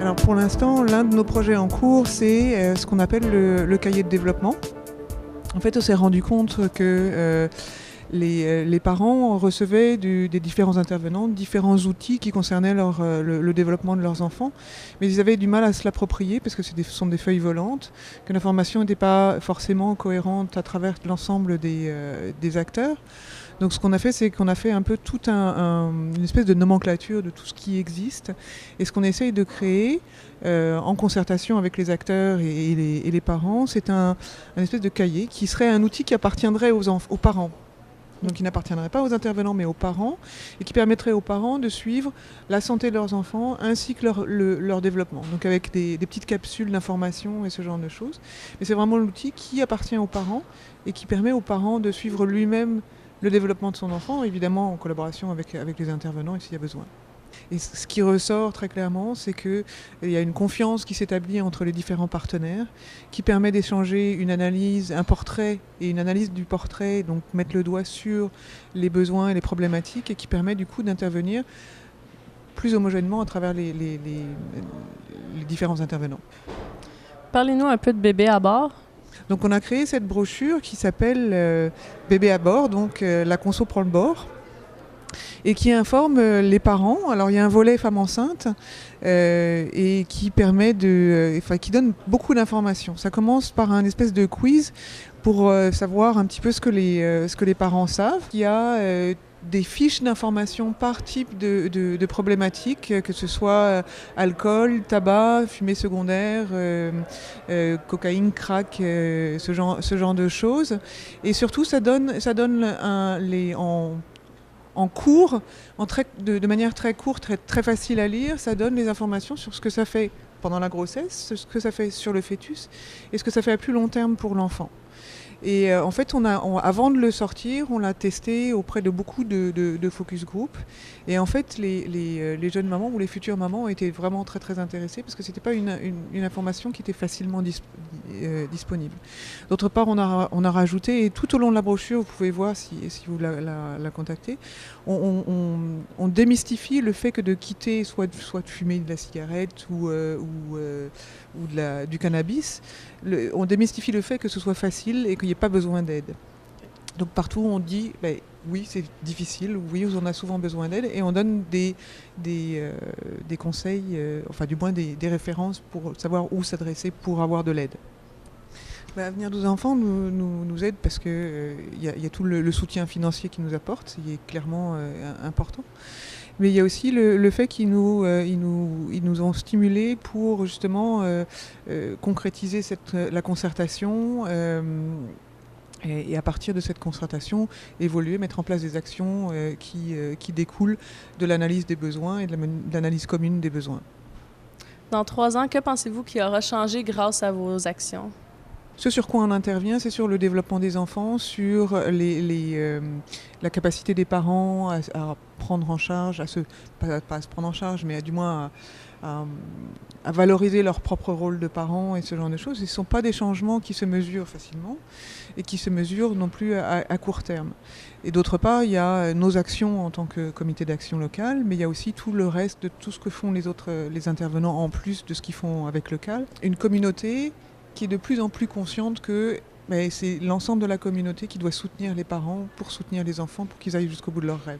Alors pour l'instant, l'un de nos projets en cours, c'est ce qu'on appelle le cahier de développement. En fait, on s'est rendu compte que les parents recevaient des différents intervenants différents outils qui concernaient le développement de leurs enfants, mais ils avaient du mal à se l'approprier parce que ce sont des feuilles volantes, que l'information n'était pas forcément cohérente à travers l'ensemble des acteurs. Donc ce qu'on a fait, c'est qu'on a fait un peu toute une espèce de nomenclature de tout ce qui existe. Et ce qu'on essaye de créer, en concertation avec les acteurs et les parents, c'est un espèce de cahier qui serait un outil qui appartiendrait aux parents. Donc qui n'appartiendrait pas aux intervenants mais aux parents, et qui permettrait aux parents de suivre la santé de leurs enfants ainsi que leur développement. Donc avec des petites capsules d'information et ce genre de choses. Mais c'est vraiment l'outil qui appartient aux parents et qui permet aux parents de suivre lui-même le développement de son enfant, évidemment en collaboration avec les intervenants et s'il y a besoin. Et ce qui ressort très clairement, c'est qu'il y a une confiance qui s'établit entre les différents partenaires, qui permet d'échanger une analyse, un portrait et une analyse du portrait, donc mettre le doigt sur les besoins et les problématiques, et qui permet du coup d'intervenir plus homogènement à travers les différents intervenants. Parlez-nous un peu de Bébé à bord. Donc on a créé cette brochure qui s'appelle Bébé à bord, donc la conso prend le bord, et qui informe les parents. Alors il y a un volet femme enceinte et qui permet qui donne beaucoup d'informations. Ça commence par un espèce de quiz pour savoir un petit peu ce que les parents savent. Il y a des fiches d'information par type de problématiques, que ce soit alcool, tabac, fumée secondaire, cocaïne, crack, ce genre de choses. Et surtout, ça donne en cours, de manière très courte, très facile à lire, ça donne les informations sur ce que ça fait pendant la grossesse, ce que ça fait sur le fœtus et ce que ça fait à plus long terme pour l'enfant. Et en fait, avant de le sortir, on l'a testé auprès de beaucoup de focus group. Et en fait, les jeunes mamans ou les futures mamans étaient vraiment très très intéressées parce que c'était pas une information qui était facilement disponible. D'autre part, on a rajouté, et tout au long de la brochure, vous pouvez voir si vous la contactez, on démystifie le fait que de quitter, soit de fumer de la cigarette ou du cannabis, on démystifie le fait que ce soit facile et qu'il n'y ait pas besoin d'aide. Donc partout on dit oui c'est difficile, oui on a souvent besoin d'aide, et on donne des conseils, enfin du moins des références pour savoir où s'adresser pour avoir de l'aide. Avenir 12 enfants nous aide parce que y a tout le soutien financier qu'ils nous apportent, il est clairement important. Mais il y a aussi le fait qu'ils nous ont stimulés pour justement concrétiser la concertation et à partir de cette concertation, évoluer, mettre en place des actions qui découlent de l'analyse des besoins et de l'analyse commune des besoins. Dans 3 ans, que pensez-vous qui aura changé grâce à vos actions? Ce sur quoi on intervient, c'est sur le développement des enfants, sur la capacité des parents à prendre en charge, pas à se prendre en charge, mais du moins à valoriser leur propre rôle de parents et ce genre de choses. Ce ne sont pas des changements qui se mesurent facilement et qui se mesurent non plus à court terme. Et d'autre part, il y a nos actions en tant que comité d'action locale, mais il y a aussi tout le reste de tout ce que font les intervenants en plus de ce qu'ils font avec local. Une communauté qui est de plus en plus consciente que c'est l'ensemble de la communauté qui doit soutenir les parents pour soutenir les enfants pour qu'ils aillent jusqu'au bout de leurs rêves.